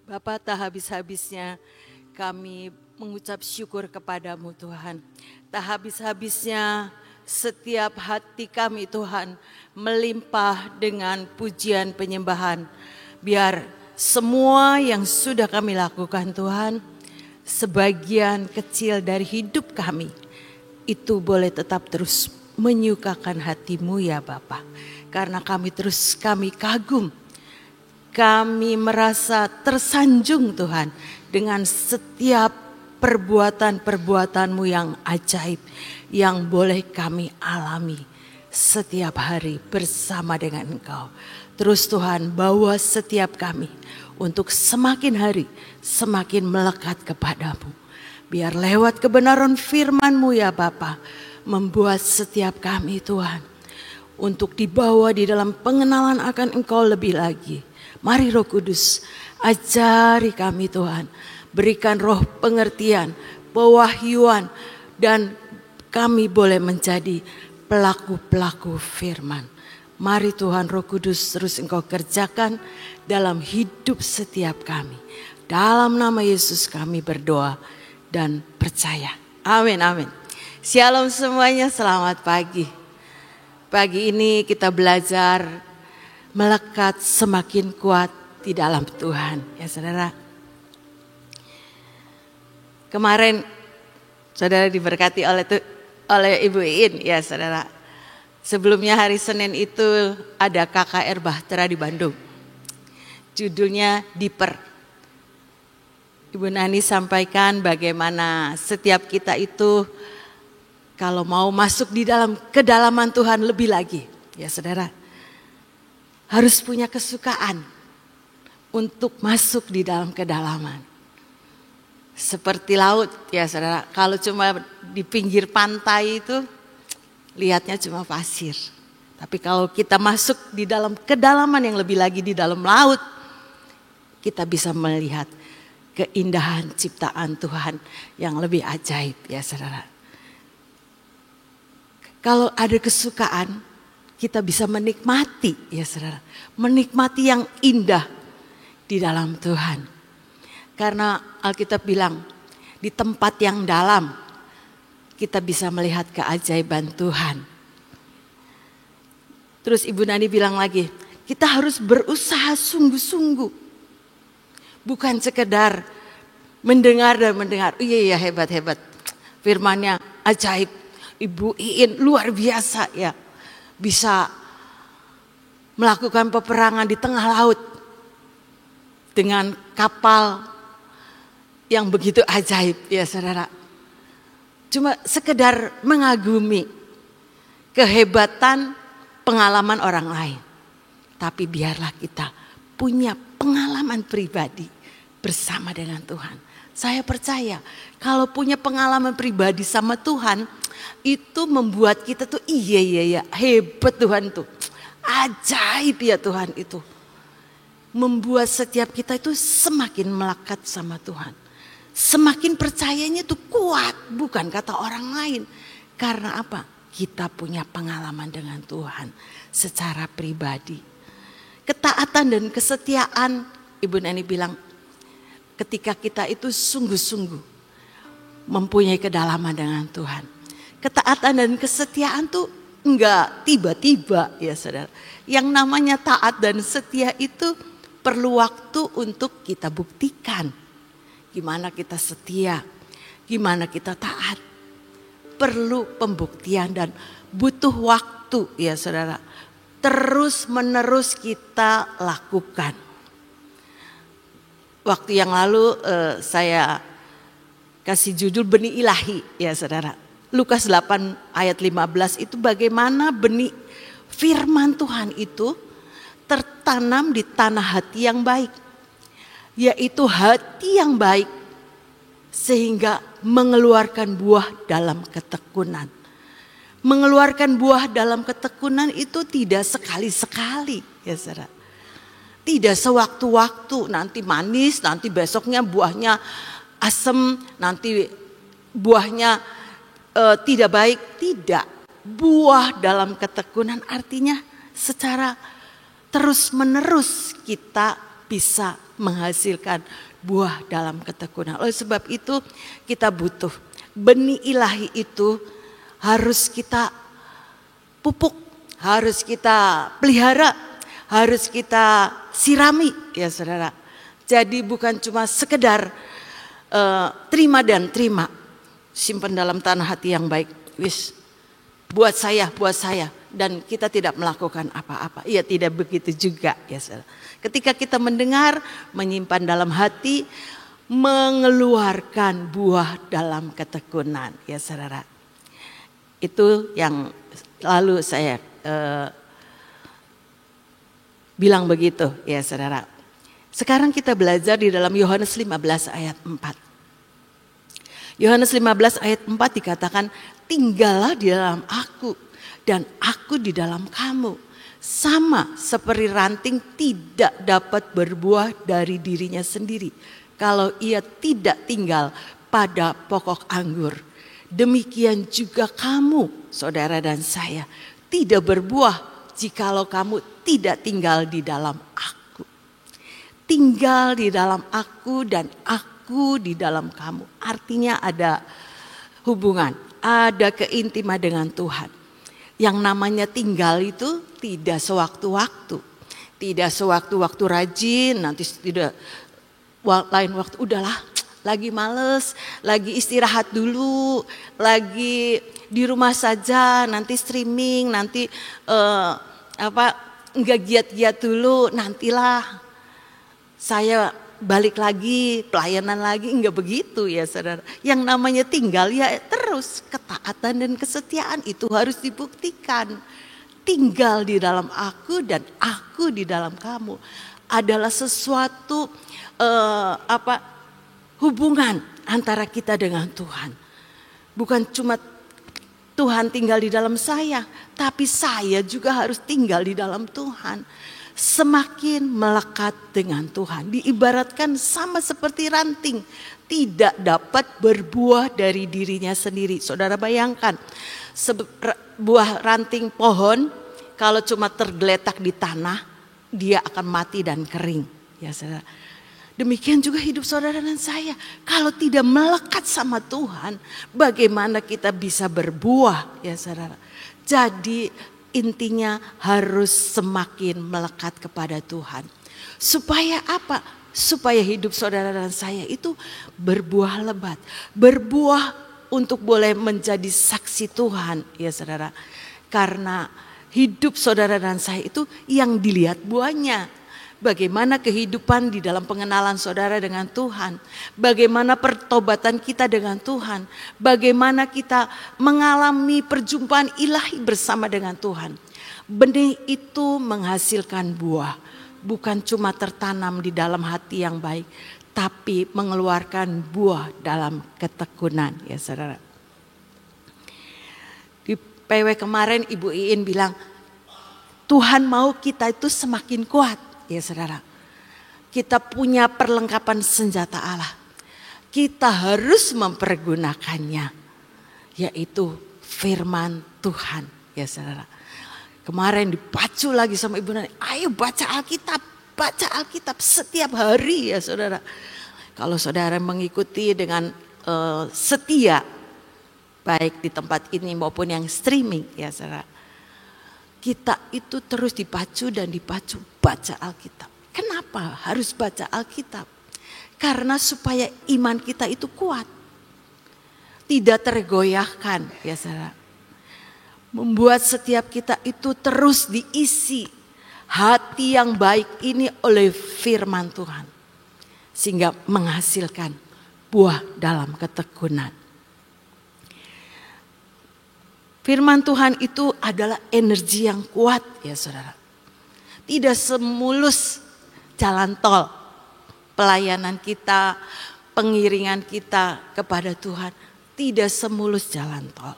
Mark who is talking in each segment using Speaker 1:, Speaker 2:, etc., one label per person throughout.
Speaker 1: Bapa, tak habis-habisnya kami mengucap syukur kepadamu Tuhan. Tak habis-habisnya setiap hati kami Tuhan melimpah dengan pujian penyembahan. Biar semua yang sudah kami lakukan Tuhan, sebagian kecil dari hidup kami, itu boleh tetap terus menyukakan hatimu ya Bapa. Karena kami kagum. Kami merasa tersanjung Tuhan dengan setiap perbuatan-perbuatan-Mu yang ajaib yang boleh kami alami setiap hari bersama dengan Engkau. Terus Tuhan bawa setiap kami untuk semakin hari semakin melekat kepadamu. Biar lewat kebenaran firman-Mu ya Bapa, membuat setiap kami Tuhan untuk dibawa di dalam pengenalan akan Engkau lebih lagi. Mari Roh Kudus, ajari kami Tuhan, berikan roh pengertian, pewahyuan, dan kami boleh menjadi pelaku-pelaku firman. Mari Tuhan Roh Kudus terus Engkau kerjakan dalam hidup setiap kami. Dalam nama Yesus kami berdoa dan percaya. Amin, amin. Shalom semuanya, selamat pagi. Pagi ini kita belajar melekat semakin kuat di dalam Tuhan, ya saudara. Kemarin saudara diberkati oleh Ibu Iin, ya saudara. Sebelumnya hari Senin itu ada KKR Bahtera di Bandung. Judulnya Diper. Ibu Nani sampaikan bagaimana setiap kita itu kalau mau masuk di dalam kedalaman Tuhan lebih lagi, ya saudara, harus punya kesukaan untuk masuk di dalam kedalaman. Seperti laut ya saudara, kalau cuma di pinggir pantai itu lihatnya cuma pasir. Tapi kalau kita masuk di dalam kedalaman yang lebih lagi di dalam laut, kita bisa melihat keindahan ciptaan Tuhan yang lebih ajaib ya saudara. Kalau ada kesukaan, kita bisa menikmati ya saudara. Menikmati yang indah di dalam Tuhan. Karena Alkitab bilang di tempat yang dalam kita bisa melihat keajaiban Tuhan. Terus Ibu Nani bilang lagi, kita harus berusaha sungguh-sungguh. Bukan sekedar mendengar dan mendengar. Iya hebat-hebat. Firman-Nya ajaib. Ibu Iin luar biasa ya. Bisa melakukan peperangan di tengah laut dengan kapal yang begitu ajaib ya saudara. Cuma sekedar mengagumi kehebatan pengalaman orang lain. Tapi biarlah kita punya pengalaman pribadi bersama dengan Tuhan. Saya percaya kalau punya pengalaman pribadi sama Tuhan, itu membuat kita tuh iya hebat Tuhan tuh. Ajaib ya Tuhan itu. Membuat setiap kita itu semakin melekat sama Tuhan. Semakin percayanya tuh kuat, bukan kata orang lain. Karena apa? Kita punya pengalaman dengan Tuhan secara pribadi. Ketaatan dan kesetiaan, Ibu Nani bilang, ketika kita itu sungguh-sungguh mempunyai kedalaman dengan Tuhan. Ketaatan dan kesetiaan tuh enggak tiba-tiba ya saudara. Yang namanya taat dan setia itu perlu waktu untuk kita buktikan. Gimana kita setia, gimana kita taat. Perlu pembuktian dan butuh waktu ya saudara. Terus menerus kita lakukan. Waktu yang lalu saya kasih judul benih ilahi ya saudara. Lukas 8 ayat 15 itu bagaimana benih firman Tuhan itu tertanam di tanah hati yang baik. Yaitu hati yang baik sehingga mengeluarkan buah dalam ketekunan. Mengeluarkan buah dalam ketekunan itu tidak sekali-sekali ya saudara. Tidak sewaktu-waktu, nanti manis, nanti besoknya buahnya asam, nanti buahnya tidak baik. Tidak, buah dalam ketekunan artinya secara terus menerus kita bisa menghasilkan buah dalam ketekunan. Oleh sebab itu kita butuh benih ilahi itu harus kita pupuk, harus kita pelihara, harus kita sirami ya saudara. Jadi bukan cuma sekedar terima dan terima, simpan dalam tanah hati yang baik, wis buat saya, dan kita tidak melakukan apa-apa. Ya tidak begitu juga ya saudara. Ketika kita mendengar, menyimpan dalam hati, mengeluarkan buah dalam ketekunan ya saudara. Itu yang lalu saya bilang begitu ya saudara. Sekarang kita belajar di dalam Yohanes 15 ayat 4. Yohanes 15 ayat 4 dikatakan, tinggallah di dalam aku dan aku di dalam kamu. Sama seperti ranting tidak dapat berbuah dari dirinya sendiri kalau ia tidak tinggal pada pokok anggur. Demikian juga kamu, saudara dan saya, tidak berbuah jikalau kamu tidak tinggal di dalam aku. Tinggal di dalam aku dan aku di dalam kamu. Artinya ada hubungan, ada keintiman dengan Tuhan. Yang namanya tinggal itu tidak sewaktu-waktu. Tidak sewaktu-waktu rajin, nanti tidak lain waktu udahlah. Lagi males, lagi istirahat dulu, lagi di rumah saja, nanti streaming, nanti enggak giat-giat dulu, nantilah saya balik lagi, pelayanan lagi, enggak begitu ya saudara. Yang namanya tinggal ya terus, ketaatan dan kesetiaan itu harus dibuktikan. Tinggal di dalam aku dan aku di dalam kamu adalah sesuatu hubungan antara kita dengan Tuhan. Bukan cuma Tuhan tinggal di dalam saya, tapi saya juga harus tinggal di dalam Tuhan. Semakin melekat dengan Tuhan, diibaratkan sama seperti ranting, tidak dapat berbuah dari dirinya sendiri. Saudara bayangkan, buah ranting pohon kalau cuma tergeletak di tanah, dia akan mati dan kering. Ya saudara. Demikian juga hidup saudara dan saya. Kalau tidak melekat sama Tuhan, bagaimana kita bisa berbuah ya saudara. Jadi intinya harus semakin melekat kepada Tuhan. Supaya apa? Supaya hidup saudara dan saya itu berbuah lebat. Berbuah untuk boleh menjadi saksi Tuhan ya saudara. Karena hidup saudara dan saya itu yang dilihat buahnya. Bagaimana kehidupan di dalam pengenalan saudara dengan Tuhan. Bagaimana pertobatan kita dengan Tuhan. Bagaimana kita mengalami perjumpaan ilahi bersama dengan Tuhan. Benih itu menghasilkan buah. Bukan cuma tertanam di dalam hati yang baik. Tapi mengeluarkan buah dalam ketekunan ya saudara. Di PW kemarin Ibu Iin bilang, Tuhan mau kita itu semakin kuat. Ya saudara, kita punya perlengkapan senjata Allah. Kita harus mempergunakannya, yaitu firman Tuhan. Ya saudara, kemarin dipacu lagi sama Ibu Nani, ayo baca Alkitab setiap hari ya saudara. Kalau saudara mengikuti dengan setia, baik di tempat ini maupun yang streaming ya saudara. Kita itu terus dipacu baca Alkitab. Kenapa harus baca Alkitab? Karena supaya iman kita itu kuat. Tidak tergoyahkan ya saudara. Membuat setiap kita itu terus diisi hati yang baik ini oleh firman Tuhan. Sehingga menghasilkan buah dalam ketekunan. Firman Tuhan itu adalah energi yang kuat ya saudara. Tidak semulus jalan tol. Pelayanan kita, pengiringan kita kepada Tuhan. Tidak semulus jalan tol.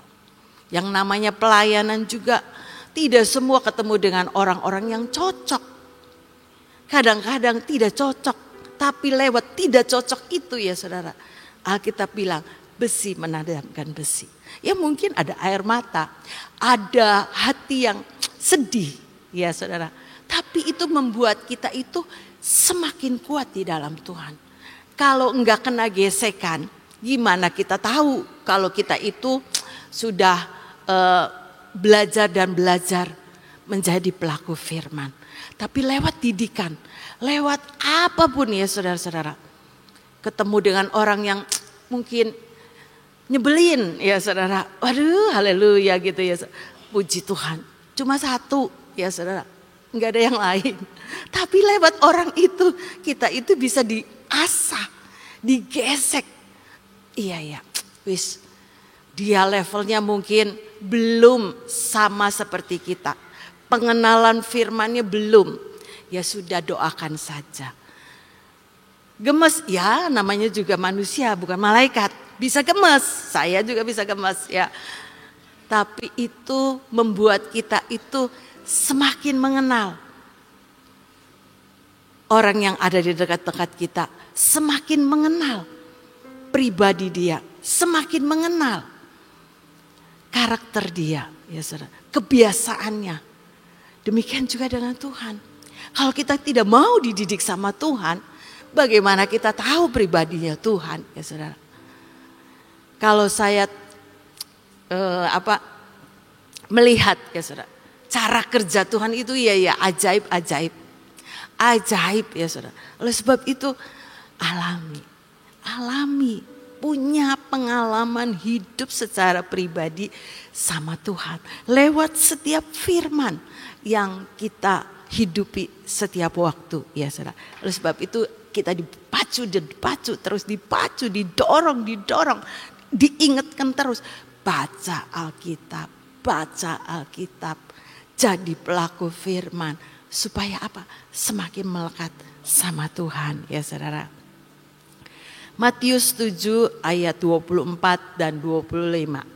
Speaker 1: Yang namanya pelayanan juga tidak semua ketemu dengan orang-orang yang cocok. Kadang-kadang tidak cocok. Tapi lewat tidak cocok itu ya saudara. Alkitab bilang besi menadamkan besi. Ya mungkin ada air mata, ada hati yang sedih ya saudara. Tapi itu membuat kita itu semakin kuat di dalam Tuhan. Kalau enggak kena gesekan, gimana kita tahu kalau kita itu sudah belajar dan belajar menjadi pelaku firman. Tapi lewat didikan, lewat apapun ya saudara-saudara. Ketemu dengan orang yang mungkin nyebelin ya saudara. Waduh haleluya gitu ya. Puji Tuhan. Cuma satu ya saudara. Enggak ada yang lain. Tapi lewat orang itu kita itu bisa diasah, digesek. Iya, wis. Dia levelnya mungkin belum sama seperti kita. Pengenalan firmannya belum. Ya sudah, doakan saja. Gemes, ya namanya juga manusia bukan malaikat. Bisa gemes, saya juga bisa gemes ya. Tapi itu membuat kita itu semakin mengenal orang yang ada di dekat-dekat kita. Semakin mengenal pribadi dia. Semakin mengenal karakter dia, ya saudara, kebiasaannya. Demikian juga dengan Tuhan. Kalau kita tidak mau dididik sama Tuhan, bagaimana kita tahu pribadinya Tuhan, ya saudara? Kalau saya melihat, ya saudara, cara kerja Tuhan itu ya ajaib ya saudara. Oleh sebab itu alami, punya pengalaman hidup secara pribadi sama Tuhan. Lewat setiap firman yang kita hidupi setiap waktu ya saudara. Oleh sebab itu kita dipacu, didorong, diingatkan terus. Baca Alkitab, jadi pelaku firman. Supaya apa? Semakin melekat sama Tuhan ya saudara. Matius 7 ayat 24 dan 25.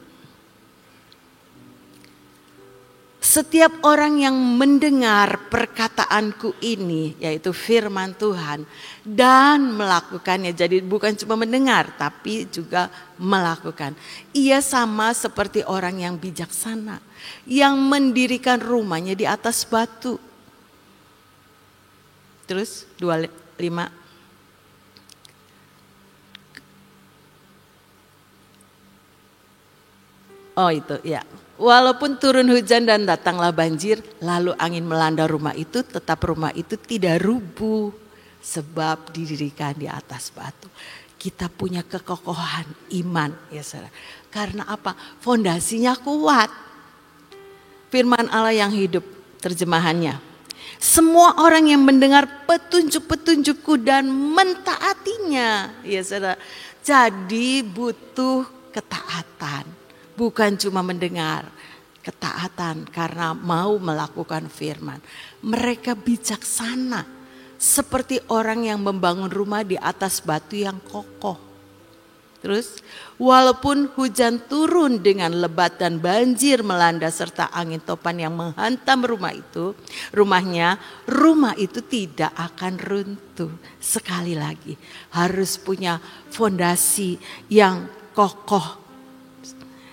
Speaker 1: Setiap orang yang mendengar perkataanku ini, yaitu firman Tuhan, dan melakukannya. Jadi bukan cuma mendengar, tapi juga melakukan. Ia sama seperti orang yang bijaksana, yang mendirikan rumahnya di atas batu. Terus 25. Oh itu ya. Walaupun turun hujan dan datanglah banjir, lalu angin melanda rumah itu, tetap rumah itu tidak rubuh sebab didirikan di atas batu. Kita punya kekokohan iman ya saudara. Karena apa? Fondasinya kuat. Firman Allah yang hidup, terjemahannya. Semua orang yang mendengar petunjuk-petunjukku dan mentaatinya, ya saudara. Jadi butuh ketaatan. Bukan cuma mendengar, ketaatan karena mau melakukan firman. Mereka bijaksana seperti orang yang membangun rumah di atas batu yang kokoh. Terus walaupun hujan turun dengan lebat dan banjir melanda serta angin topan yang menghantam rumahnya, rumah itu tidak akan runtuh. Sekali lagi harus punya fondasi yang kokoh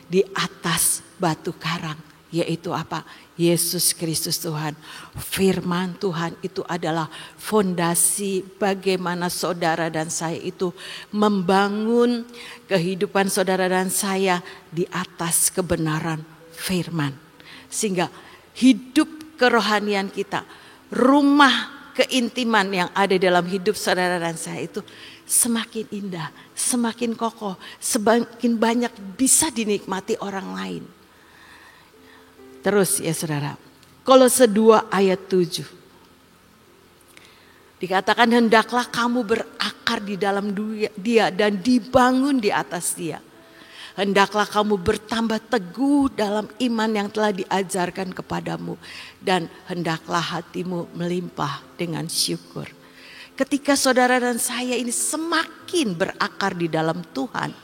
Speaker 1: di atas batu karang, yaitu apa? Yesus Kristus Tuhan. Firman Tuhan itu adalah fondasi bagaimana saudara dan saya itu membangun kehidupan saudara dan saya di atas kebenaran firman. Sehingga hidup kerohanian kita, rumah keintiman yang ada dalam hidup saudara dan saya itu semakin indah, semakin kokoh, semakin banyak bisa dinikmati orang lain. Terus ya saudara, Kolose 2 ayat 7. Dikatakan hendaklah kamu berakar di dalam dia dan dibangun di atas dia. Hendaklah kamu bertambah teguh dalam iman yang telah diajarkan kepadamu. Dan hendaklah hatimu melimpah dengan syukur. Ketika saudara dan saya ini semakin berakar di dalam Tuhan,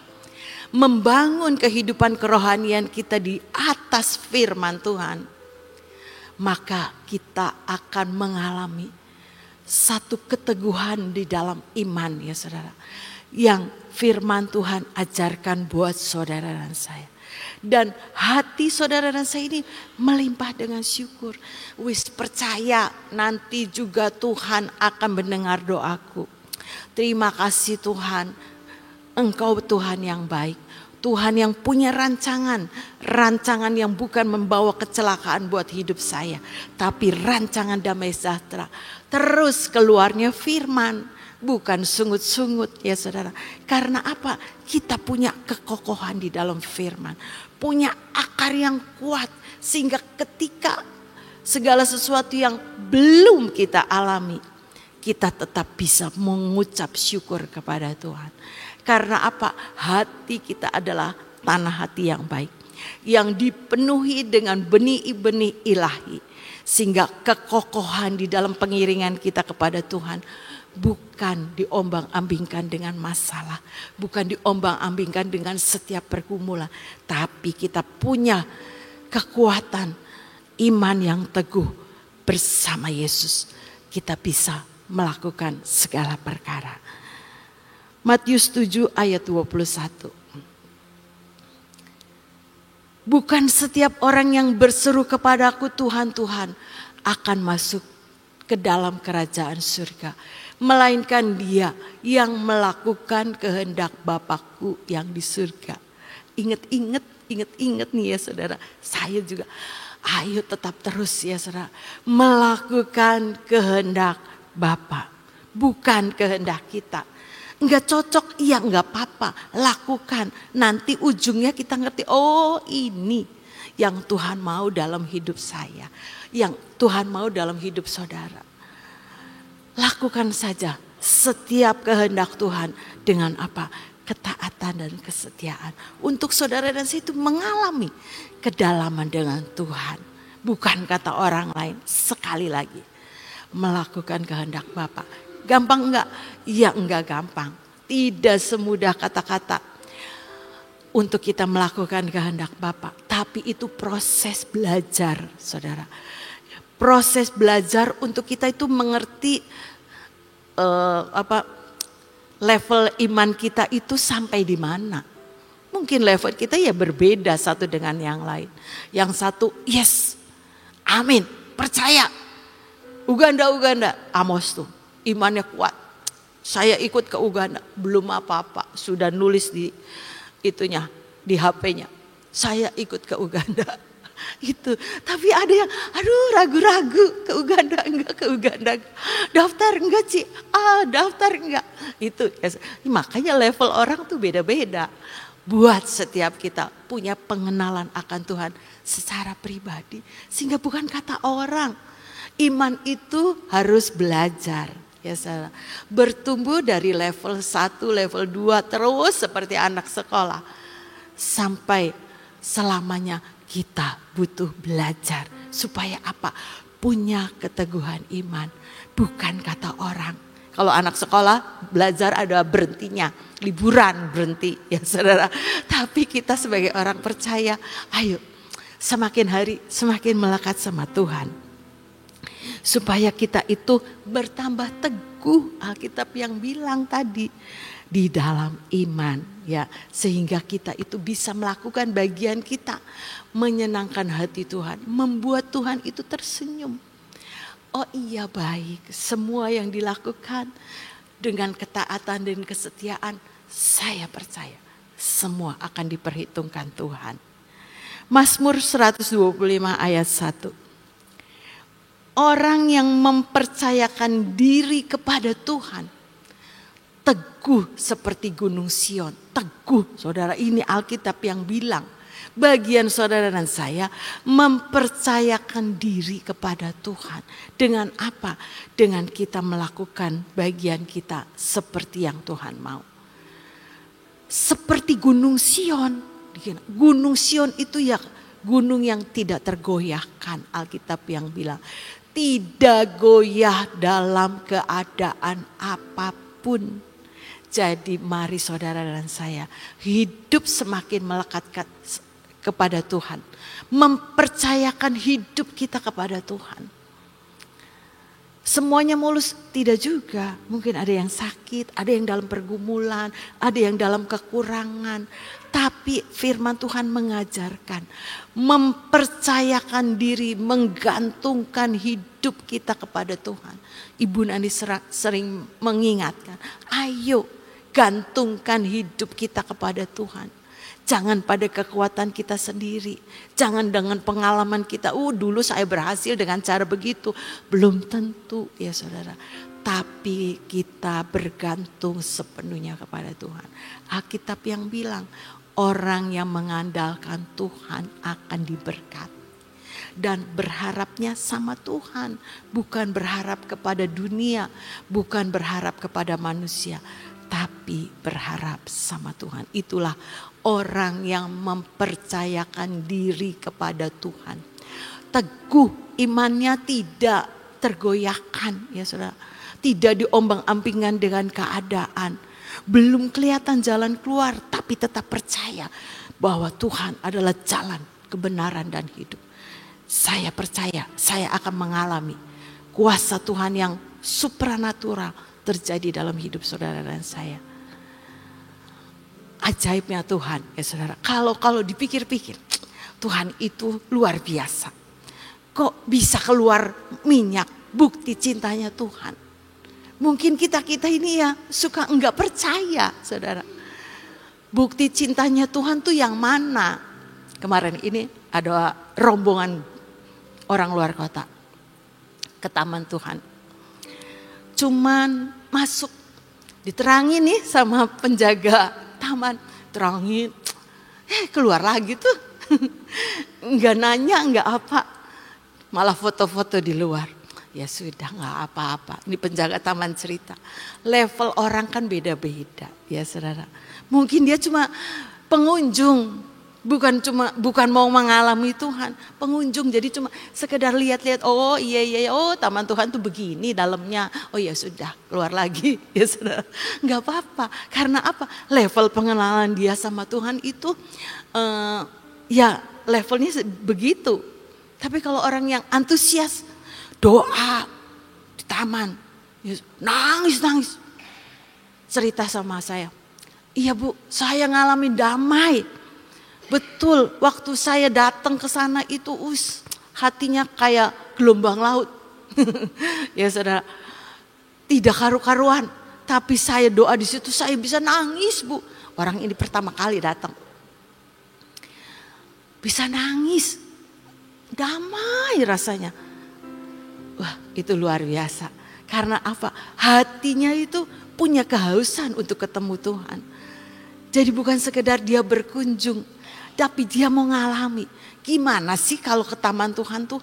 Speaker 1: membangun kehidupan kerohanian kita di atas firman Tuhan, maka kita akan mengalami satu keteguhan di dalam iman ya saudara. Yang firman Tuhan ajarkan buat saudara dan saya. Dan hati saudara dan saya ini melimpah dengan syukur. Wis percaya nanti juga Tuhan akan mendengar doaku. Terima kasih Tuhan, Engkau Tuhan yang baik. Tuhan yang punya rancangan yang bukan membawa kecelakaan buat hidup saya, tapi rancangan damai sejahtera. Terus keluarnya firman, bukan sungut-sungut ya saudara. Karena apa? Kita punya kekokohan di dalam firman, punya akar yang kuat, sehingga ketika segala sesuatu yang belum kita alami, kita tetap bisa mengucap syukur kepada Tuhan. Karena apa? Hati kita adalah tanah hati yang baik, yang dipenuhi dengan benih-benih ilahi. Sehingga kekokohan di dalam pengiringan kita kepada Tuhan bukan diombang-ambingkan dengan masalah, bukan diombang-ambingkan dengan setiap pergumulan, tapi kita punya kekuatan iman yang teguh bersama Yesus. Kita bisa melakukan segala perkara. Matius 7 ayat 21. Bukan setiap orang yang berseru kepadaku Tuhan, Tuhan akan masuk ke dalam kerajaan surga, melainkan dia yang melakukan kehendak Bapakku yang di surga. Ingat nih ya saudara, saya juga ayo tetap terus ya saudara, melakukan kehendak Bapa, bukan kehendak kita. Enggak cocok, ya enggak apa-apa, lakukan. Nanti ujungnya kita ngerti, oh ini yang Tuhan mau dalam hidup saya, yang Tuhan mau dalam hidup saudara. Lakukan saja setiap kehendak Tuhan dengan apa? Ketaatan dan kesetiaan. Untuk saudara dan saya itu mengalami kedalaman dengan Tuhan. Bukan kata orang lain, sekali lagi. Melakukan kehendak Bapa. Gampang enggak? Ya enggak gampang. Tidak semudah kata-kata untuk kita melakukan kehendak Bapa. Tapi itu proses belajar saudara. Proses belajar untuk kita itu mengerti level iman kita itu sampai di mana. Mungkin level kita ya berbeda satu dengan yang lain. Yang satu yes, amin, percaya. Uganda, Amos tuh. Imannya kuat. Saya ikut ke Uganda, belum apa-apa, sudah nulis di itunya, di HP-nya. Saya ikut ke Uganda. Itu. Tapi ada yang ragu-ragu ke Uganda enggak. Daftar enggak, Ci? Daftar enggak. Itu ya. Makanya level orang tuh beda-beda. Buat setiap kita punya pengenalan akan Tuhan secara pribadi, sehingga bukan kata orang. Iman itu harus belajar. Ya salah. Bertumbuh dari level 1, level 2 terus seperti anak sekolah. Sampai selamanya kita butuh belajar. Supaya apa? Punya keteguhan iman. Bukan kata orang. Kalau anak sekolah belajar ada berhentinya. Liburan berhenti ya saudara. Tapi kita sebagai orang percaya, ayo semakin hari semakin melekat sama Tuhan. Supaya kita itu bertambah teguh, Alkitab yang bilang tadi, di dalam iman ya, sehingga kita itu bisa melakukan bagian kita, menyenangkan hati Tuhan, membuat Tuhan itu tersenyum. Oh iya baik, semua yang dilakukan dengan ketaatan dan kesetiaan, saya percaya semua akan diperhitungkan Tuhan. Mazmur 125 ayat 1. Orang yang mempercayakan diri kepada Tuhan teguh seperti gunung Sion. Teguh, saudara, ini Alkitab yang bilang. Bagian saudara dan saya mempercayakan diri kepada Tuhan. Dengan apa? Dengan kita melakukan bagian kita seperti yang Tuhan mau. Seperti gunung Sion. Gunung Sion itu ya gunung yang tidak tergoyahkan, Alkitab yang bilang. Tidak goyah dalam keadaan apapun. Jadi mari saudara dan saya hidup semakin melekat kepada Tuhan. Mempercayakan hidup kita kepada Tuhan. Semuanya mulus, tidak juga. Mungkin ada yang sakit, ada yang dalam pergumulan, ada yang dalam kekurangan. Tapi firman Tuhan mengajarkan, mempercayakan diri, menggantungkan hidup kita kepada Tuhan. Ibu Nani sering mengingatkan, ayo gantungkan hidup kita kepada Tuhan. Jangan pada kekuatan kita sendiri. Jangan dengan pengalaman kita. Dulu saya berhasil dengan cara begitu. Belum tentu ya saudara. Tapi kita bergantung sepenuhnya kepada Tuhan. Alkitab yang bilang orang yang mengandalkan Tuhan akan diberkati. Dan berharapnya sama Tuhan. Bukan berharap kepada dunia. Bukan berharap kepada manusia. Tapi berharap sama Tuhan. Itulah orang yang mempercayakan diri kepada Tuhan. Teguh imannya tidak tergoyahkan ya saudara. Tidak diombang-ambingkan dengan keadaan. Belum kelihatan jalan keluar tapi tetap percaya bahwa Tuhan adalah jalan kebenaran dan hidup. Saya percaya saya akan mengalami kuasa Tuhan yang supranatural terjadi dalam hidup saudara dan saya. Ajaibnya Tuhan ya saudara. Kalau dipikir-pikir Tuhan itu luar biasa. Kok bisa keluar minyak bukti cintanya Tuhan. Mungkin kita ini ya suka enggak percaya saudara. Bukti cintanya Tuhan tuh yang mana? Kemarin ini ada rombongan orang luar kota ke taman Tuhan. Cuman masuk diterangin nih sama penjaga taman, terangin, keluar lagi tuh, nggak nanya, nggak apa, malah foto-foto di luar. Ya sudah nggak apa-apa. Ini penjaga taman cerita, level orang kan beda-beda, ya saudara. Mungkin dia cuma pengunjung, bukan mau mengalami Tuhan, pengunjung. Jadi cuma sekedar lihat-lihat. Oh iya, oh taman Tuhan tuh begini dalamnya. Oh ya sudah keluar lagi ya saudara. Nggak apa-apa. Karena apa? Level pengenalan dia sama Tuhan itu ya levelnya begitu. Tapi kalau orang yang antusias doa di taman, nangis cerita sama saya. Iya Bu, saya ngalamin damai. Betul, waktu saya datang ke sana itu hatinya kayak gelombang laut. Ya saudara, tidak karu-karuan. Tapi saya doa di situ saya bisa nangis Bu. Orang ini pertama kali datang. Bisa nangis. Damai rasanya. Wah itu luar biasa. Karena apa? Hatinya itu punya kehausan untuk ketemu Tuhan. Jadi bukan sekedar dia berkunjung. Tapi dia mau ngalami. Gimana sih kalau ke taman Tuhan tuh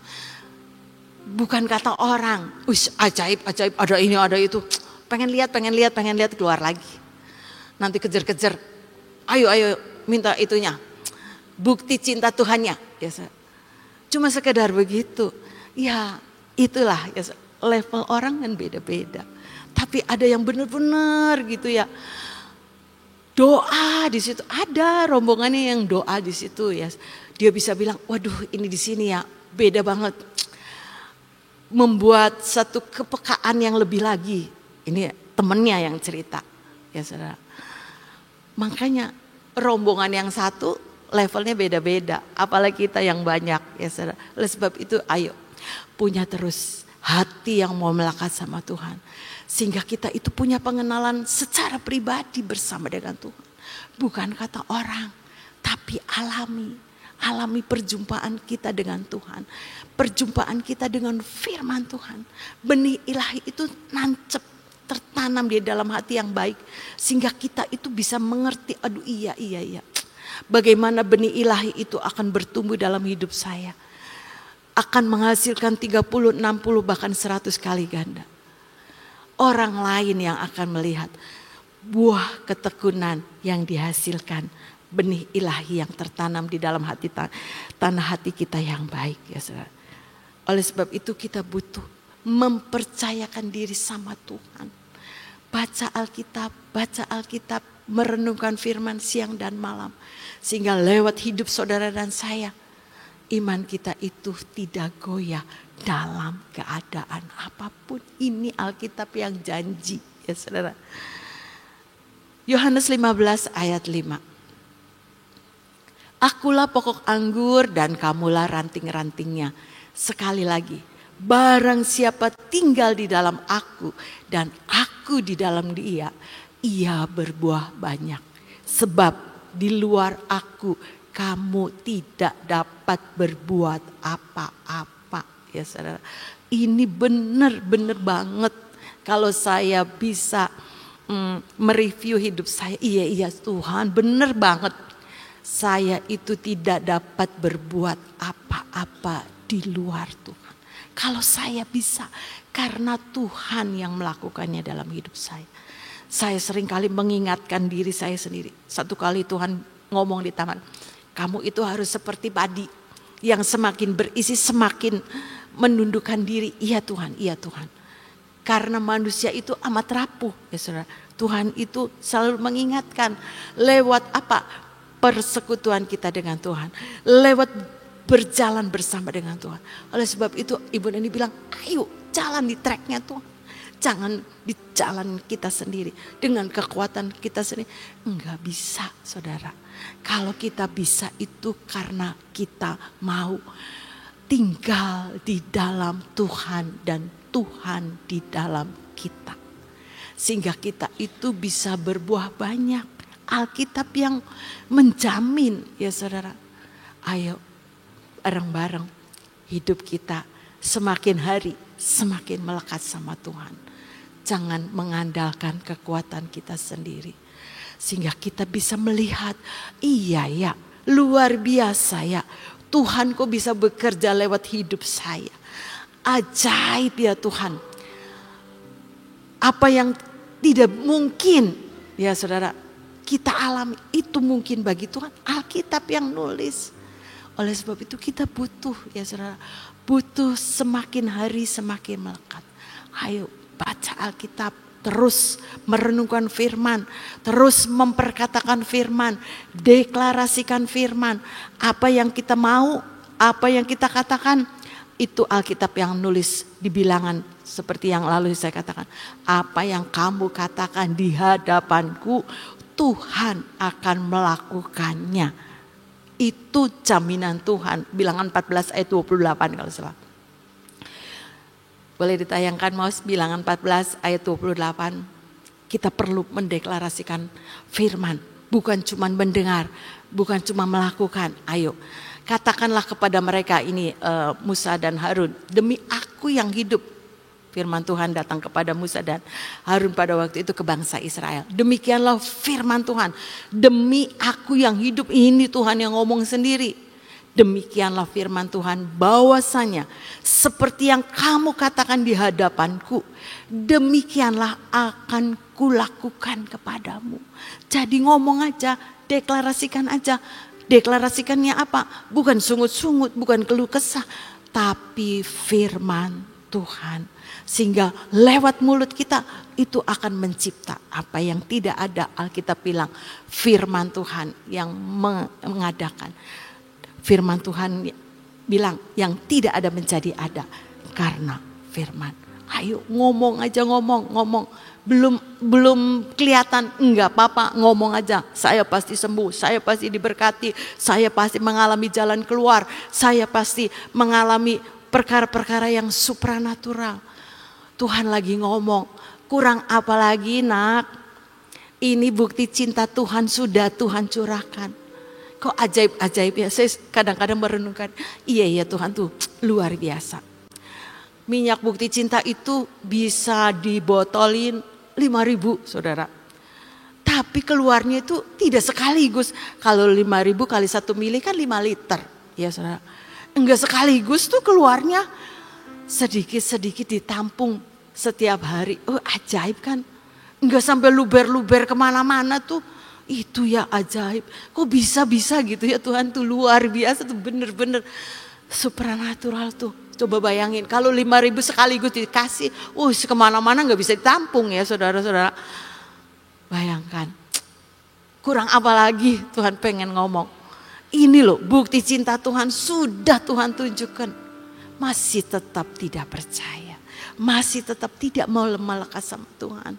Speaker 1: bukan kata orang. Ajaib, ada ini, ada itu. Pengen lihat, keluar lagi. Nanti kejar-kejar. Ayo, minta itunya. Bukti cinta Tuhannya. Ya, cuma sekedar begitu. Ya itulah ya, level orang kan beda-beda. Tapi ada yang benar-benar gitu ya. Doa di situ, ada rombongannya yang doa di situ ya. Dia bisa bilang, waduh ini di sini ya beda banget. Membuat satu kepekaan yang lebih lagi. Ini temennya yang cerita ya saudara. Makanya rombongan yang satu levelnya beda-beda. Apalagi kita yang banyak ya saudara. Oleh sebab itu ayo punya terus hati yang mau melekat sama Tuhan. Sehingga kita itu punya pengenalan secara pribadi bersama dengan Tuhan. Bukan kata orang, tapi alami. Alami perjumpaan kita dengan Tuhan. Perjumpaan kita dengan firman Tuhan. Benih ilahi itu nancep, tertanam di dalam hati yang baik. Sehingga kita itu bisa mengerti, aduh iya. Bagaimana benih ilahi itu akan bertumbuh dalam hidup saya. Akan menghasilkan 30, 60 bahkan 100 kali ganda. Orang lain yang akan melihat buah ketekunan yang dihasilkan, benih ilahi yang tertanam di dalam hati tanah hati kita yang baik ya saudara. Oleh sebab itu kita butuh mempercayakan diri sama Tuhan. Baca Alkitab, merenungkan firman siang dan malam. Sehingga lewat hidup saudara dan saya, iman kita itu tidak goyah dalam keadaan apapun. Ini Alkitab yang janji ya saudara. Yohanes 15 ayat 5. Akulah pokok anggur dan kamulah ranting-rantingnya. Sekali lagi, barang siapa tinggal di dalam aku dan aku di dalam dia, ia berbuah banyak. Sebab di luar aku kamu tidak dapat berbuat apa-apa. Ya saudara, ini benar-benar banget. Kalau saya bisa mereview hidup saya, iya Tuhan benar banget. Saya itu tidak dapat berbuat apa-apa di luar Tuhan. Kalau saya bisa, karena Tuhan yang melakukannya dalam hidup saya. Saya seringkali mengingatkan diri saya sendiri. Satu kali Tuhan ngomong di taman, kamu itu harus seperti padi yang semakin berisi semakin menundukkan diri. Iya Tuhan, iya Tuhan. Karena manusia itu amat rapuh ya saudara. Tuhan itu selalu mengingatkan lewat apa? Persekutuan kita dengan Tuhan. Lewat berjalan bersama dengan Tuhan. Oleh sebab itu Ibu Neni bilang, ayo jalan di tracknya Tuhan. Jangan di jalan kita sendiri. Dengan kekuatan kita sendiri. Enggak bisa saudara. Kalau kita bisa itu karena kita mau tinggal di dalam Tuhan dan Tuhan di dalam kita. Sehingga kita itu bisa berbuah banyak. Alkitab yang menjamin ya saudara. Ayo bareng-bareng hidup kita semakin hari semakin melekat sama Tuhan. Jangan mengandalkan kekuatan kita sendiri. Sehingga kita bisa melihat, iya ya luar biasa ya. Tuhan kok bisa bekerja lewat hidup saya. Ajaib ya Tuhan. Apa yang tidak mungkin ya saudara kita alami itu mungkin bagi Tuhan. Alkitab yang nulis. Oleh sebab itu kita butuh ya saudara. Butuh semakin hari semakin melekat. Ayo baca Alkitab. Terus merenungkan firman. Terus memperkatakan firman. Deklarasikan firman. Apa yang kita mau. Apa yang kita katakan. Itu Alkitab yang nulis di bilangan seperti yang lalu saya katakan. Apa yang kamu katakan di hadapanku, Tuhan akan melakukannya. Itu jaminan Tuhan. Bilangan 14 ayat 28 kalau salah. Boleh ditayangkan Mas bilangan 14 ayat 28. Kita perlu mendeklarasikan firman. Bukan cuma mendengar, bukan cuma melakukan. Ayo. Katakanlah kepada mereka ini Musa dan Harun, demi aku yang hidup. Firman Tuhan datang kepada Musa dan Harun pada waktu itu ke bangsa Israel. Demikianlah firman Tuhan, demi aku yang hidup, ini Tuhan yang ngomong sendiri. Demikianlah firman Tuhan bahwasanya seperti yang kamu katakan di hadapanku, demikianlah akan kulakukan kepadamu. Jadi ngomong aja, deklarasikan aja. Deklarasikannya apa? Bukan sungut-sungut, bukan keluh kesah, tapi firman Tuhan. Sehingga lewat mulut kita itu akan mencipta apa yang tidak ada. Alkitab bilang firman Tuhan yang mengadakan. Firman Tuhan bilang yang tidak ada menjadi ada karena firman. Ayo ngomong aja ngomong. Belum kelihatan, enggak apa-apa, ngomong aja. Saya pasti sembuh, saya pasti diberkati, saya pasti mengalami jalan keluar, saya pasti mengalami perkara-perkara yang supranatural. Tuhan lagi ngomong, kurang apa lagi nak? Ini bukti cinta Tuhan sudah Tuhan curahkan. Kok ajaib-ajaib ya, saya kadang-kadang merenungkan, iya Tuhan tuh luar biasa. Minyak bukti cinta itu bisa dibotolin 5.000 saudara. Tapi keluarnya itu tidak sekaligus. Kalau 5.000 kali 1 mili kan 5 liter. Ya saudara. Enggak sekaligus tuh keluarnya. Sedikit-sedikit ditampung setiap hari. Oh ajaib kan. Enggak sampai luber-luber kemana-mana tuh. Itu ya ajaib. Kok bisa-bisa gitu ya Tuhan tuh luar biasa tuh bener-bener supranatural tuh. Coba bayangin kalau 5.000 sekaligus dikasih, kemana-mana gak bisa ditampung ya saudara-saudara. Bayangkan, kurang apa lagi Tuhan pengen ngomong. Ini loh bukti cinta Tuhan sudah Tuhan tunjukkan. masih tetap tidak percaya, masih tetap tidak mau melekat sama Tuhan.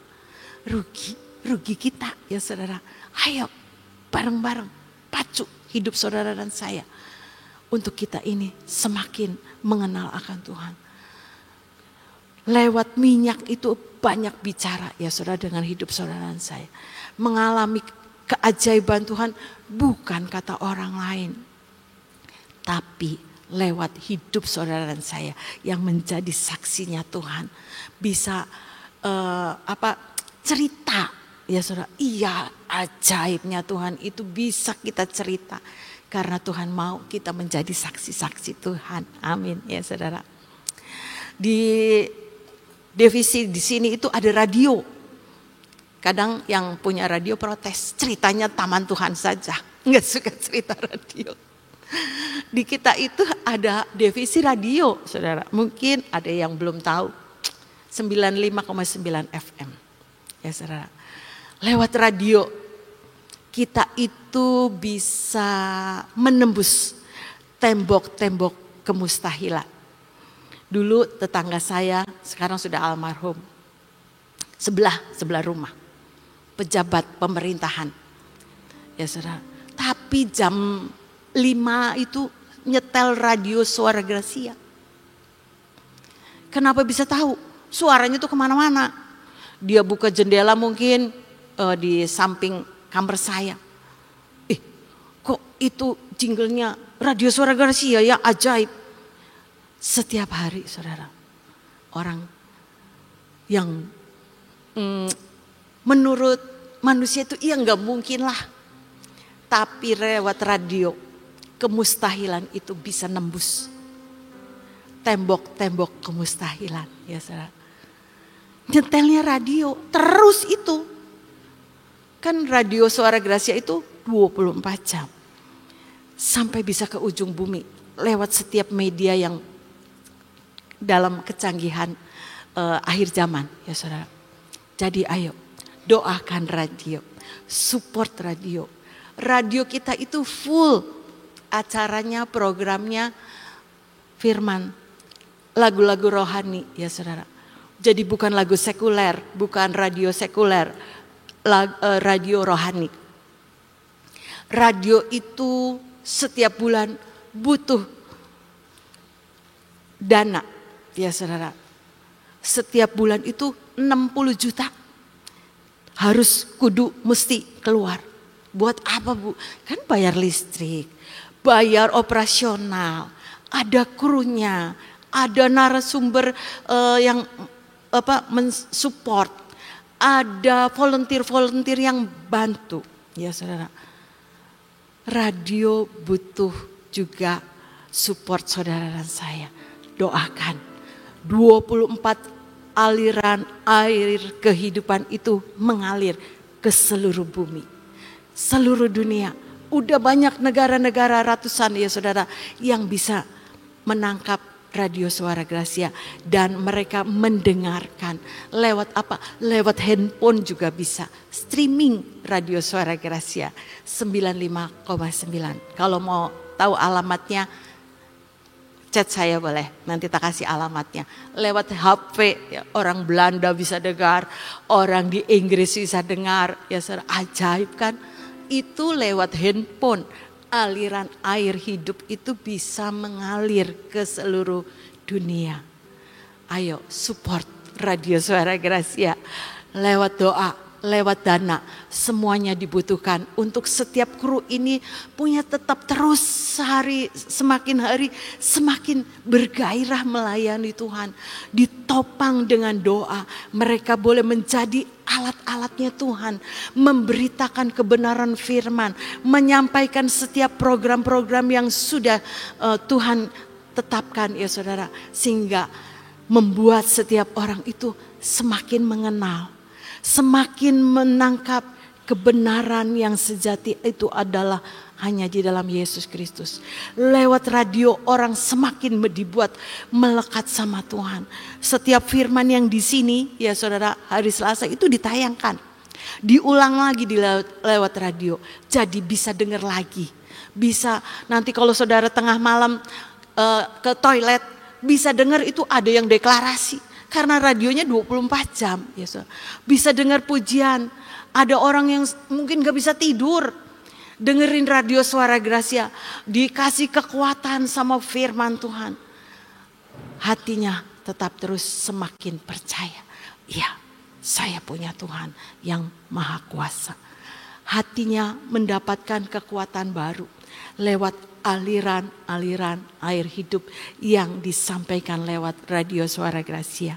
Speaker 1: Rugi kita ya saudara. Ayo bareng-bareng pacu hidup saudara dan saya untuk kita ini semakin mengenal akan Tuhan. Lewat minyak itu banyak bicara ya saudara dengan hidup saudara dan saya. Mengalami keajaiban Tuhan bukan kata orang lain, tapi lewat hidup saudara dan saya yang menjadi saksinya Tuhan. Bisa cerita ya saudara, iya ajaibnya Tuhan itu bisa kita cerita. Karena Tuhan mau kita menjadi saksi-saksi Tuhan. Amin ya saudara. Di divisi di sini itu ada radio. Kadang yang punya radio protes, ceritanya taman Tuhan saja. Nggak suka cerita radio. Di kita itu ada divisi radio saudara. Mungkin ada yang belum tahu. 95,9 FM. Ya saudara. Lewat radio kita itu bisa menembus tembok-tembok kemustahilan. Dulu tetangga saya sekarang sudah almarhum. Sebelah rumah. Pejabat pemerintahan. Ya saudara. Tapi jam 5 itu nyetel radio Suara Gracia. Kenapa bisa tahu? Suaranya tuh kemana-mana. Dia buka jendela mungkin di samping kamar saya. Kok itu jinglenya radio Suara Gracia ya, ajaib. Setiap hari saudara. Orang yang menurut manusia itu ya nggak mungkin lah. Tapi lewat radio kemustahilan itu bisa nembus tembok-tembok kemustahilan ya saudara. Nyetelnya radio terus itu. Kan radio Suara Gracia itu 24 jam. Sampai bisa ke ujung bumi lewat setiap media yang dalam kecanggihan akhir zaman ya saudara. Jadi ayo doakan radio, support radio. Radio kita itu full acaranya, programnya firman, lagu-lagu rohani ya saudara. Jadi bukan lagu sekuler, bukan radio sekuler, radio rohani. Radio itu setiap bulan butuh dana ya saudara. Setiap bulan itu 60 juta harus mesti keluar. Buat apa Bu? Kan bayar listrik, bayar operasional, ada krunya, ada narasumber yang mensupport, ada volunteer yang bantu. Ya saudara, radio butuh juga support saudara dan saya. Doakan 24 aliran air kehidupan itu mengalir ke seluruh bumi, seluruh dunia. Udah banyak negara-negara ratusan ya saudara yang bisa menangkap radio Suara Gracia dan mereka mendengarkan lewat apa? Lewat handphone juga bisa. Streaming radio Suara Gracia 95,9. Kalau mau tahu alamatnya chat saya boleh, nanti tak kasih alamatnya. Lewat HP ya, orang Belanda bisa dengar, orang di Inggris bisa dengar. Ya saudara, ajaib kan? Itu lewat handphone. Aliran air hidup itu bisa mengalir ke seluruh dunia. Ayo support radio Suara Gracia lewat doa, lewat dana, semuanya dibutuhkan untuk setiap kru ini punya tetap terus semakin hari semakin bergairah melayani Tuhan. Ditopang dengan doa, mereka boleh menjadi alat-alatnya Tuhan, memberitakan kebenaran firman, menyampaikan setiap program-program yang sudah Tuhan tetapkan ya saudara, sehingga membuat setiap orang itu semakin mengenal, semakin menangkap kebenaran yang sejati itu adalah hanya di dalam Yesus Kristus. Lewat radio orang semakin dibuat melekat sama Tuhan. Setiap firman yang di sini ya saudara, hari Selasa itu ditayangkan, diulang lagi lewat radio. Jadi bisa dengar lagi. Bisa nanti kalau saudara tengah malam ke toilet bisa dengar itu ada yang deklarasi. Karena radionya 24 jam. Ya, bisa dengar pujian. Ada orang yang mungkin gak bisa tidur. Dengerin radio Suara Gracia. Dikasih kekuatan sama firman Tuhan. Hatinya tetap terus semakin percaya. Iya, saya punya Tuhan yang maha kuasa. Hatinya mendapatkan kekuatan baru lewat aliran-aliran air hidup yang disampaikan lewat radio Suara Gracia.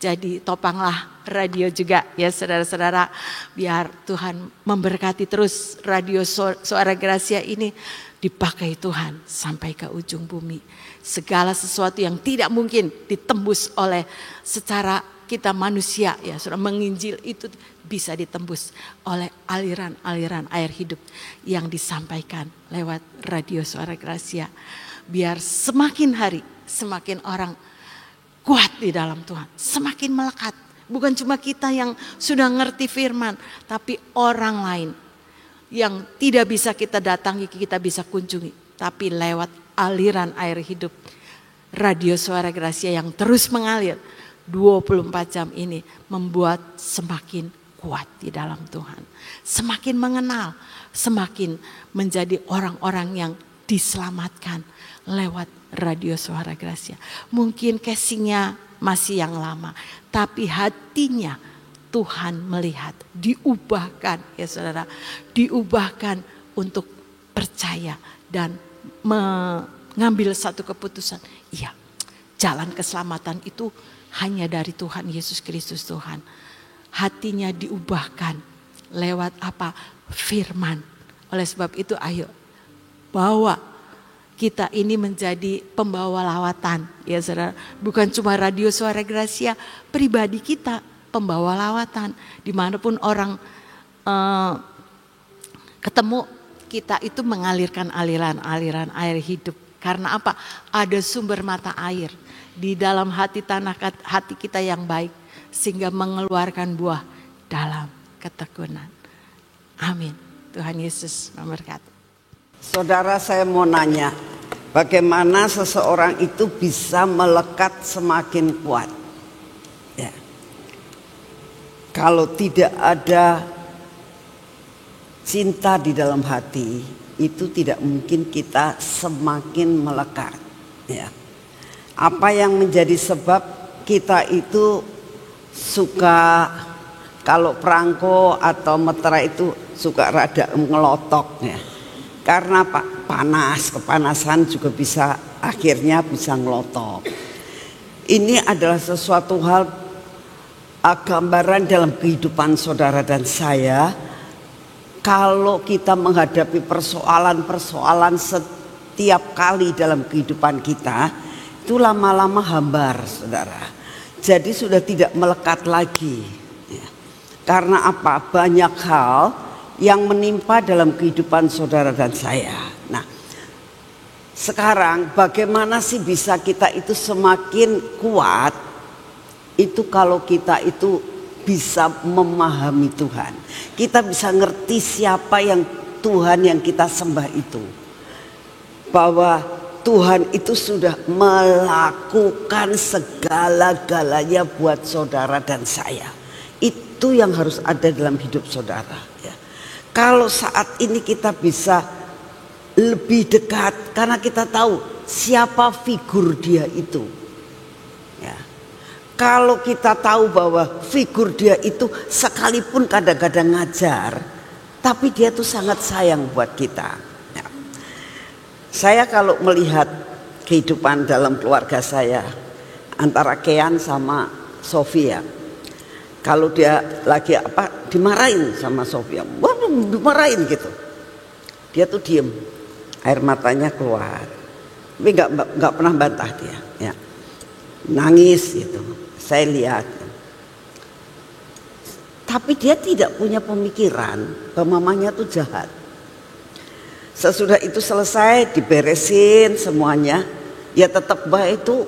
Speaker 1: Jadi topanglah radio juga ya saudara-saudara, biar Tuhan memberkati terus radio Suara Gracia ini dipakai Tuhan sampai ke ujung bumi. Segala sesuatu yang tidak mungkin ditembus oleh secara kita manusia ya, saudara, menginjil itu bisa ditembus oleh aliran-aliran air hidup yang disampaikan lewat radio Suara Gracia. Biar semakin hari semakin orang kuat di dalam Tuhan, semakin melekat. Bukan cuma kita yang sudah ngerti firman, tapi orang lain yang tidak bisa kita datangi, kita bisa kunjungi, tapi lewat aliran air hidup radio Suara Gracia yang terus mengalir 24 jam ini membuat semakin kuat di dalam Tuhan. Semakin mengenal, semakin menjadi orang-orang yang diselamatkan lewat radio Suara Gracia. Mungkin casingnya masih yang lama, tapi hatinya Tuhan melihat, diubahkan ya saudara, diubahkan untuk percaya dan mengambil satu keputusan. Iya, jalan keselamatan itu hanya dari Tuhan Yesus Kristus Tuhan. Hatinya diubahkan lewat apa? Firman. Oleh sebab itu ayo bawa kita ini menjadi pembawa lawatan. Ya saudara, bukan cuma radio Suara Gracia, pribadi kita pembawa lawatan. Dimanapun orang ketemu, kita itu mengalirkan aliran-aliran air hidup. Karena apa? Ada sumber mata air di dalam tanah hati kita yang baik, sehingga mengeluarkan buah dalam ketekunan. Amin. Tuhan Yesus memberkati.
Speaker 2: Saudara, saya mau nanya, bagaimana seseorang itu bisa melekat semakin kuat? Ya. Kalau tidak ada cinta di dalam hati, itu tidak mungkin kita semakin melekat. Ya. Apa yang menjadi sebab kita itu suka, kalau perangko atau metera itu suka rada ngelotok ya. Karena panas, kepanasan juga bisa akhirnya bisa ngelotok. Ini adalah sesuatu hal gambaran dalam kehidupan saudara dan saya. Kalau kita menghadapi persoalan-persoalan setiap kali dalam kehidupan kita, itu lama-lama hambar saudara. Jadi sudah tidak melekat lagi ya. Karena apa? Banyak hal yang menimpa dalam kehidupan saudara dan saya. Nah, sekarang bagaimana sih bisa kita itu semakin kuat? Itu kalau kita itu bisa memahami Tuhan. Kita bisa ngerti siapa yang Tuhan yang kita sembah itu. Bahwa Tuhan itu sudah melakukan segala-galanya buat saudara dan saya. Itu yang harus ada dalam hidup saudara ya. Kalau saat ini kita bisa lebih dekat karena kita tahu siapa figur dia itu ya. Kalau kita tahu bahwa figur dia itu sekalipun kadang-kadang ngajar, tapi dia tuh sangat sayang buat kita. Saya kalau melihat kehidupan dalam keluarga saya antara Kean sama Sofia, kalau dia lagi dimarahin sama Sofia, dimarahin gitu, dia tuh diem, air matanya keluar, tapi nggak pernah bantah dia, ya. Nangis gitu, saya lihat. Tapi dia tidak punya pemikiran bahwa mamanya tuh jahat. Sesudah itu selesai, diberesin semuanya, ya tetap baik itu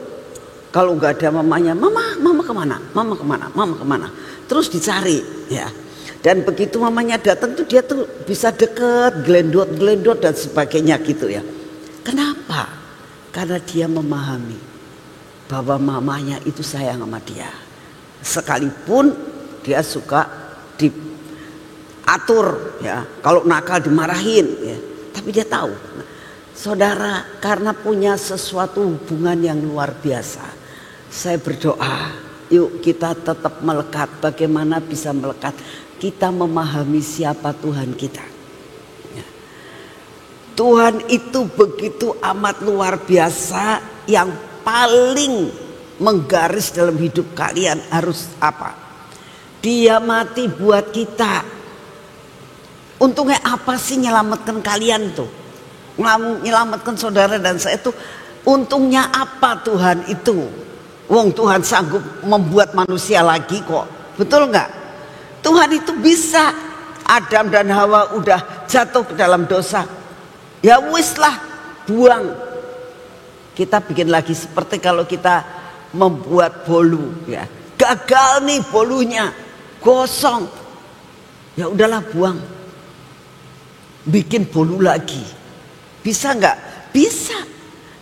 Speaker 2: kalau nggak ada mamanya, mama kemana, mama kemana, terus dicari, ya. Dan begitu mamanya datang tuh dia tuh bisa deket, gelendot dan sebagainya gitu ya. Kenapa? Karena dia memahami bahwa mamanya itu sayang sama dia. Sekalipun dia suka diatur ya, kalau nakal dimarahin ya, tapi dia tahu. Nah, saudara, karena punya sesuatu hubungan yang luar biasa, saya berdoa, yuk kita tetap melekat. Bagaimana bisa melekat? Kita memahami siapa Tuhan kita. Ya. Tuhan itu begitu amat luar biasa, yang paling menggaris dalam hidup kalian harus apa? Dia mati buat kita. Untungnya apa sih nyelamatkan kalian tuh? Nyelamatkan saudara dan saya tuh untungnya apa Tuhan itu? Wong Tuhan sanggup membuat manusia lagi kok. Betul nggak? Tuhan itu bisa. Adam dan Hawa udah jatuh ke dalam dosa. Ya wis lah, buang. Kita bikin lagi seperti kalau kita membuat bolu ya. Gagal nih bolunya, gosong. Ya udahlah buang. Bikin bolu lagi. Bisa nggak? Bisa.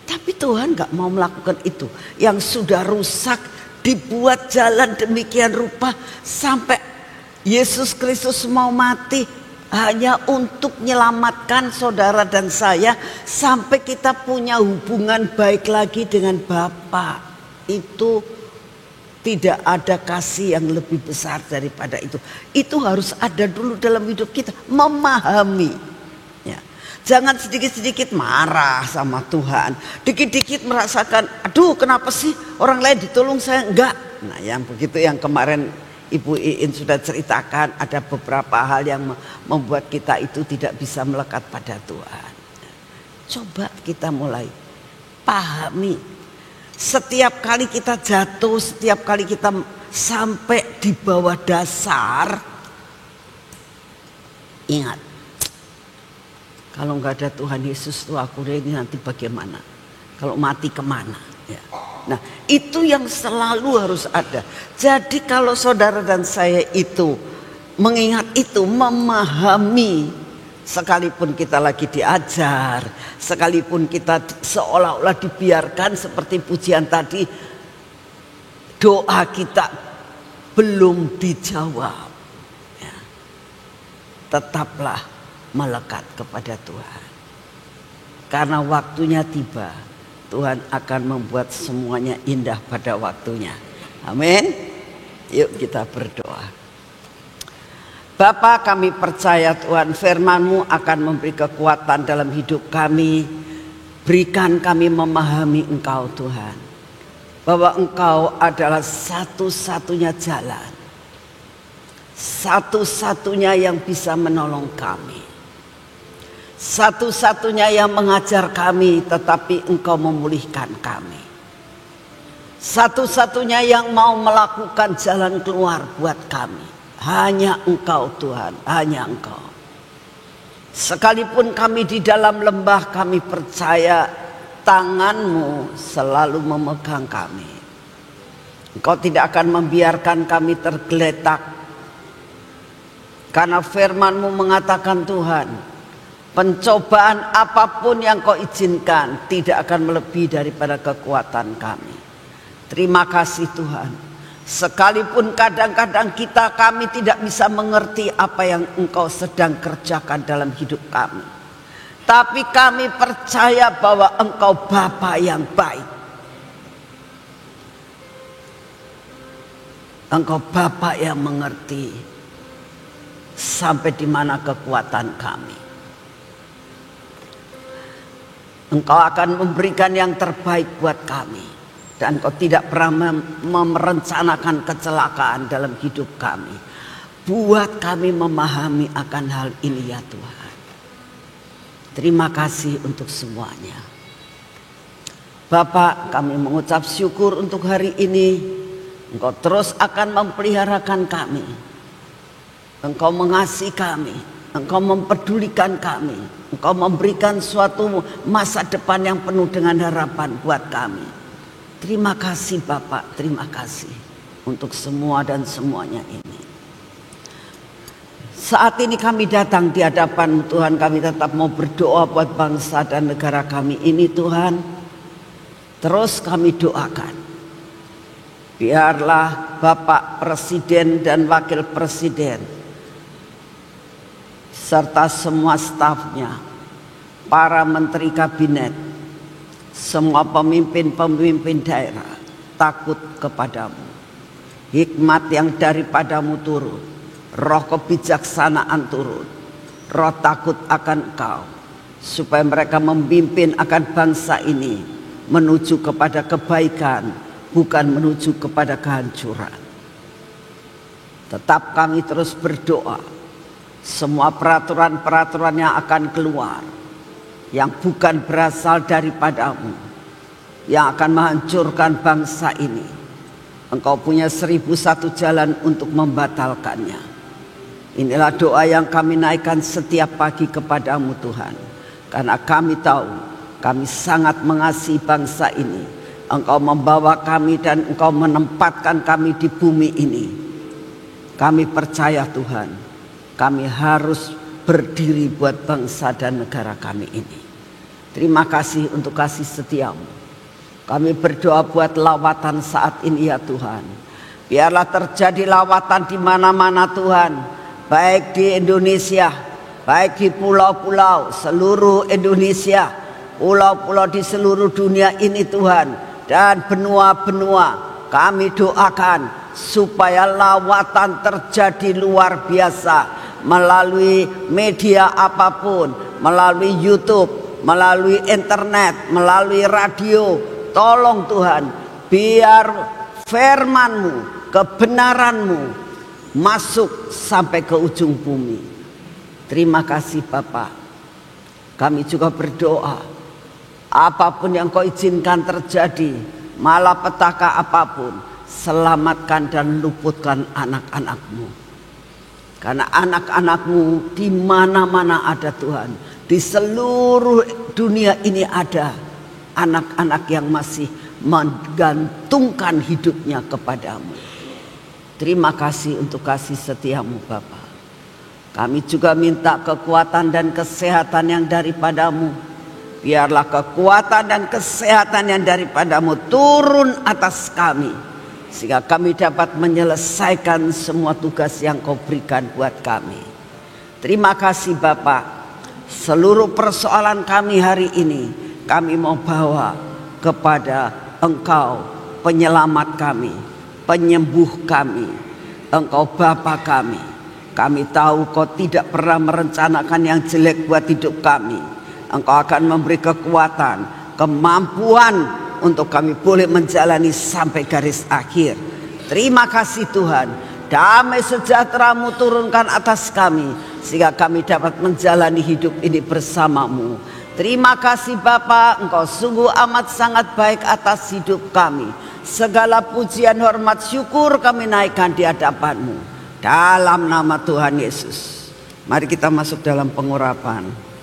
Speaker 2: Tapi Tuhan nggak mau melakukan itu. Yang sudah rusak dibuat jalan demikian rupa sampai Yesus Kristus mau mati hanya untuk menyelamatkan saudara dan saya sampai kita punya hubungan baik lagi dengan Bapa. Itu tidak ada kasih yang lebih besar daripada itu. Itu harus ada dulu dalam hidup kita, memahami. Ya. Jangan sedikit-sedikit marah sama Tuhan, dikit-dikit merasakan, aduh kenapa sih orang lain ditolong saya enggak. Nah yang begitu yang kemarin Ibu Iin sudah ceritakan, ada beberapa hal yang membuat kita itu tidak bisa melekat pada Tuhan. Coba kita mulai pahami. Setiap kali kita jatuh, setiap kali kita sampai di bawah dasar, ingat, kalau nggak ada Tuhan Yesus tuh aku ini nanti bagaimana? Kalau mati kemana? Ya. Nah itu yang selalu harus ada. Jadi kalau saudara dan saya itu mengingat itu, memahami, sekalipun kita lagi diajar, sekalipun kita seolah-olah dibiarkan seperti pujian tadi, doa kita belum dijawab ya. Tetaplah melekat kepada Tuhan. Karena waktunya tiba, Tuhan akan membuat semuanya indah pada waktunya. Amin. Yuk kita berdoa. Bapa, kami percaya Tuhan firman-Mu akan memberi kekuatan dalam hidup kami. Berikan kami memahami Engkau Tuhan. Bahwa Engkau adalah satu-satunya jalan. Satu-satunya yang bisa menolong kami. Satu-satunya yang mengajar kami, tetapi Engkau memulihkan kami. Satu-satunya yang mau melakukan jalan keluar buat kami. Hanya Engkau Tuhan, hanya Engkau. Sekalipun kami di dalam lembah, kami percaya tangan-Mu selalu memegang kami. Engkau tidak akan membiarkan kami tergeletak. Karena firman-Mu mengatakan Tuhan, pencobaan apapun yang Kau izinkan tidak akan melebihi daripada kekuatan kami. Terima kasih Tuhan. Sekalipun kadang-kadang kami tidak bisa mengerti apa yang Engkau sedang kerjakan dalam hidup kami. Tapi kami percaya bahwa Engkau Bapa yang baik. Engkau Bapa yang mengerti sampai di mana kekuatan kami. Engkau akan memberikan yang terbaik buat kami. Dan Engkau tidak pernah merencanakan kecelakaan dalam hidup kami. Buat kami memahami akan hal ini ya Tuhan. Terima kasih untuk semuanya. Bapak, kami mengucap syukur untuk hari ini. Engkau terus akan memeliharakan kami. Engkau mengasihi kami. Engkau mempedulikan kami. Engkau memberikan suatu masa depan yang penuh dengan harapan buat kami. Terima kasih Bapak, terima kasih untuk semua dan semuanya ini. Saat ini kami datang di hadapan Tuhan, kami tetap mau berdoa buat bangsa dan negara kami ini Tuhan. Terus kami doakan Biarlah Bapak Presiden dan Wakil Presiden serta semua stafnya, para menteri kabinet, semua pemimpin-pemimpin daerah takut kepadamu. Hikmat yang daripadamu turun, roh kebijaksanaan turun, roh takut akan Engkau, supaya mereka memimpin akan bangsa ini menuju kepada kebaikan, bukan menuju kepada kehancuran. Tetap kami terus berdoa, semua peraturan-peraturan yang akan keluar, yang bukan berasal daripadamu, yang akan menghancurkan bangsa ini, Engkau punya 1001 jalan untuk membatalkannya. Inilah doa yang kami naikkan setiap pagi kepadamu Tuhan, karena kami tahu kami sangat mengasihi bangsa ini. Engkau membawa kami dan Engkau menempatkan kami di bumi ini. Kami percaya Tuhan, kami harus berdiri buat bangsa dan negara kami ini. Terima kasih untuk kasih setiamu. Kami berdoa buat lawatan saat ini ya Tuhan. Biarlah terjadi lawatan di mana-mana Tuhan, baik di Indonesia, baik di pulau-pulau seluruh Indonesia, pulau-pulau di seluruh dunia ini Tuhan, dan benua-benua. Kami doakan supaya lawatan terjadi luar biasa melalui media apapun, melalui YouTube, melalui internet, melalui radio. Tolong Tuhan, biar firman-Mu, kebenaran-Mu masuk sampai ke ujung bumi. Terima kasih Bapak. Kami juga berdoa, apapun yang Kau izinkan terjadi, malapetaka apapun, selamatkan dan luputkan anak-anak-Mu. Karena anak-anak-Mu di mana-mana ada Tuhan. Di seluruh dunia ini ada anak-anak yang masih menggantungkan hidupnya kepadamu. Terima kasih untuk kasih setiamu Bapa. Kami juga minta kekuatan dan kesehatan yang daripadamu. Biarlah kekuatan dan kesehatan yang daripadamu turun atas kami, sehingga kami dapat menyelesaikan semua tugas yang Kau berikan buat kami. Terima kasih Bapa. Seluruh persoalan kami hari ini kami mau bawa kepada Engkau, penyelamat kami, penyembuh kami, Engkau Bapa kami. Kami tahu Kau tidak pernah merencanakan yang jelek buat hidup kami. Engkau akan memberi kekuatan, kemampuan untuk kami boleh menjalani sampai garis akhir. Terima kasih Tuhan. Damai sejahtera-Mu turunkan atas kami, sehingga kami dapat menjalani hidup ini bersama-Mu. Terima kasih Bapa, Engkau sungguh amat sangat baik atas hidup kami. Segala pujian, hormat, syukur kami naikkan di hadapan-Mu. Dalam nama Tuhan Yesus. Mari kita masuk dalam pengurapan.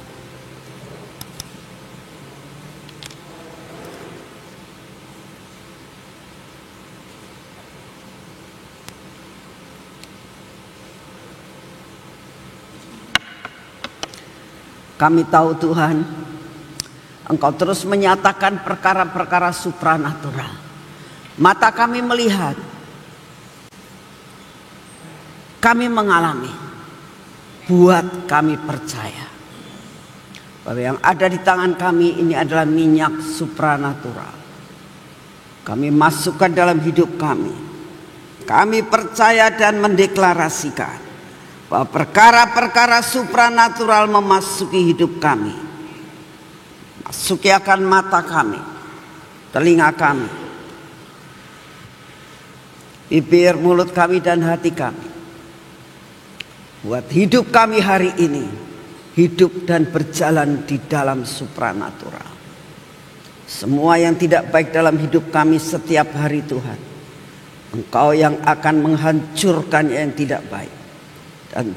Speaker 2: Kami tahu Tuhan, Engkau terus menyatakan perkara-perkara supranatural. Mata kami melihat, kami mengalami, buat kami percaya bahwa yang ada di tangan kami ini adalah minyak supranatural. Kami masukkan dalam hidup kami. Kami percaya dan mendeklarasikan bahwa perkara-perkara supranatural memasuki hidup kami, masuki akan mata kami, telinga kami, bibir, mulut kami dan hati kami. Buat hidup kami hari ini, hidup dan berjalan di dalam supranatural. Semua yang tidak baik dalam hidup kami setiap hari Tuhan, Engkau yang akan menghancurkan yang tidak baik dan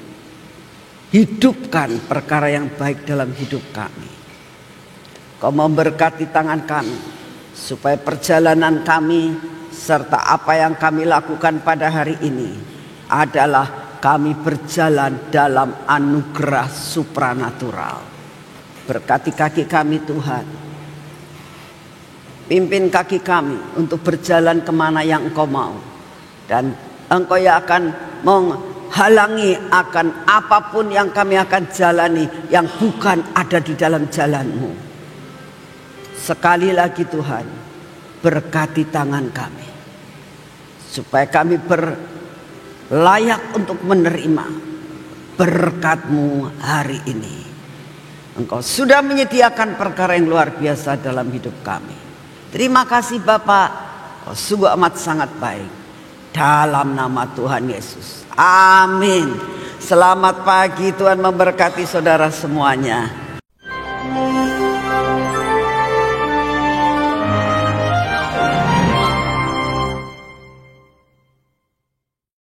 Speaker 2: hidupkan perkara yang baik dalam hidup kami. Kau memberkati tangan kami supaya perjalanan kami serta apa yang kami lakukan pada hari ini adalah kami berjalan dalam anugerah supranatural. Berkati kaki kami Tuhan, Pimpin kaki kami untuk berjalan kemana yang Engkau mau. Dan Engkau yang akan menghalangi akan apapun yang kami akan jalani yang bukan ada di dalam jalan-Mu. Sekali lagi Tuhan, berkati tangan kami, supaya kami layak untuk menerima berkat-Mu hari ini. Engkau sudah menyediakan perkara yang luar biasa dalam hidup kami. Terima kasih Bapak, Kau sungguh amat sangat baik. Dalam nama Tuhan Yesus, amin. Selamat pagi, Tuhan memberkati saudara semuanya.